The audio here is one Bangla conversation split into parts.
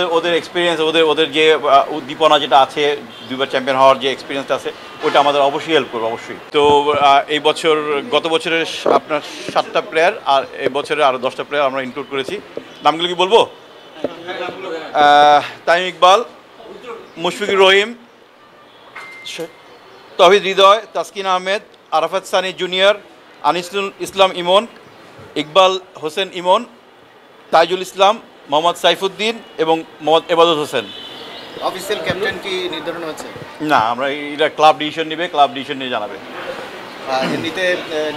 ওদের এক্সপিরিয়েন্স ওদের যে উদ্দীপনা যেটা আছে দুইবার চ্যাম্পিয়ন হওয়ার যে এক্সপিরিয়েন্সটা আছে ওটা আমাদের অবশ্যই হেল্প করবে অবশ্যই। তো এই বছর গত বছরের আপনার 7টা প্লেয়ার আর এই বছরে আরও 10টা প্লেয়ার আমরা ইনক্লুড করেছি। নামগুলো কি বলবো? তামিম ইকবাল, মুশফিকুর রহিম, তৌহিদ হৃদয়, তাসকিন আহমেদ, আরাফাত সানি জুনিয়র, আনিসুল ইসলাম ইমন, ইকবাল হোসেন ইমন, তাইজুল ইসলাম, মোহাম্মদ সাইফুদ্দিন এবং মোহাম্মদ এবাদত হোসেন। অফিসিয়াল ক্যাপ্টেন কি নির্ধারণ হয়েছে? না, আমরা এটা ক্লাব ডিসিশন নেবে, ক্লাব ডিসিশন নিয়ে জানাবে। এমনিতে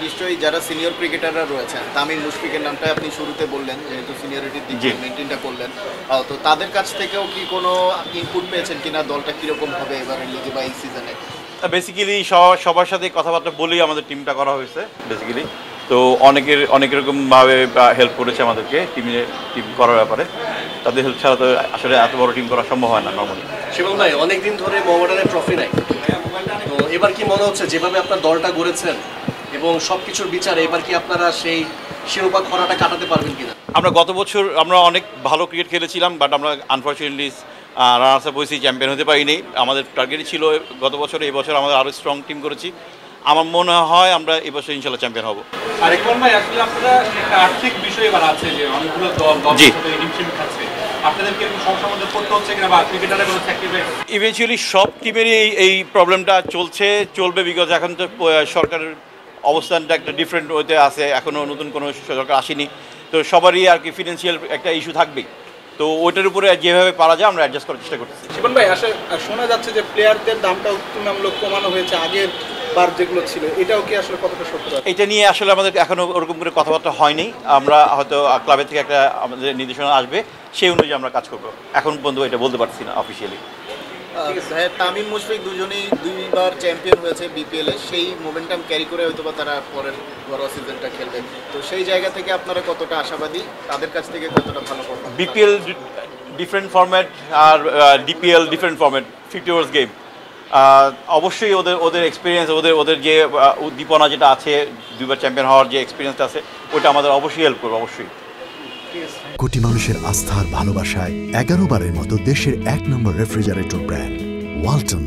নিশ্চয়ই যারা সিনিয়র ক্রিকেটাররা রয়েছেন, তামিম মুশফিকের নামটা আপনি শুরুতে বললেন যেহেতু সিনিয়রিটির দিক দিয়ে মেনটেনটা করলেন, তো তাদের কাছ থেকেও কি কোনো ইনপুট পেয়েছেন কিনা দলটা কীরকম হবে এবারে লিগে বা এই সিজনে? বেসিক্যালি সবার সাথে কথাবার্তা বলেই আমাদের টিমটা করা হয়েছে বেসিক্যালি। তো অনেক রকমভাবে হেল্প করেছে আমাদেরকে টিম করার ব্যাপারে। তাদের হেল্প ছাড়া তো আসলে এত বড় টিম করা সম্ভব হয় না নর্মালি। শিবম ভাই, অনেকদিন ধরে মোহামেডানের ট্রফি নাই, তো এবার কি মনে হচ্ছে যেভাবে আপনার দলটা গড়েছেন এবং সব কিছুর বিচারে এবার কি আপনারা সেই শিরোপা খরাটা কাটাতে পারবেন কিনা? আমরা গত বছর আমরা অনেক ভালো ক্রিকেট খেলেছিলাম, বাট আমরা আনফর্চুনেটলি রানার্স আপ হয়েছি, চ্যাম্পিয়ন হতে পারিনি। আমাদের টার্গেটই ছিল গত বছর, এই বছর আমাদের আরও স্ট্রং টিম করেছি। আমার মনে হয় আমরা এই বছর ইনশাল্লাহ চ্যাম্পিয়ন হব। আর এখন ভাই আসলে আপনারা একটা আর্থিক বিষয় এবার আছে যে অনেকগুলো দল রিডিমশন খাচ্ছে, আপনাদেরকে কোনো সমস্যার মধ্যে পড়তে হচ্ছে কিনা বা ক্রিকেটারের কোনো স্যাক্রিফাইস? ইভেনচুয়ালি সব টিমেরই এই প্রবলেমটা চলবে, বিকজ এখন তো সরকারের অবস্থানটা একটা ডিফারেন্ট ওতে আছে, এখনও নতুন কোনো সরকার আসেনি, তো সবারই আর কি ফিনান্সিয়াল একটা ইস্যু থাকবেই। তো ওইটার উপরে যেভাবে পারা যায় আমরা অ্যাডজাস্ট করার চেষ্টা করতেছি। শিবন ভাই, শোনা যাচ্ছে যে প্লেয়ারদের দামটাও তুলনামূলক কমানো হয়েছে আগের বার যেগুলো ছিল, এটাও কি আসলে কতটা সত্য? এটা নিয়ে আসলে আমাদের এখনও ওরকম করে কথাবার্তা হয়নি। আমরা হয়তো ক্লাবের থেকে একটা আমাদের নির্দেশনা আসবে, সেই অনুযায়ী আমরা কাজ করবো। এখন পর্যন্ত এটা বলতে পারছি না অফিসিয়ালি। তামিম মুশফিক দুজনেই দুইবার চ্যাম্পিয়ন হয়েছে বিপিএলে, সেই মোমেন্টাম ক্যারি করে হয়তো বা তারা পরের বড় সিজনটা খেলবে, তো সেই জায়গা থেকে আপনারা কতটা আশাবাদী, তাদের কাছ থেকে কতটা ভালো করবেন? বিপিএল ডিফারেন্ট ফরম্যাট আর ডিপিএল ডিফারেন্ট ফরম্যাট, 50 ওভার্স গেম। অবশ্যই ওদের এক্সপিরিয়েন্স ওদের যে উদ্দীপনা যেটা আছে দুইবার চ্যাম্পিয়ন হওয়ার যে এক্সপিরিয়েন্সটা আছে ওটা আমাদের অবশ্যই হেল্প করবে অবশ্যই। কোটি মানুষের আস্থার ভালোবাসায় 11 বারের মতো দেশের 1 নম্বর রেফ্রিজারেটর ব্র্যান্ড ওয়ালটন।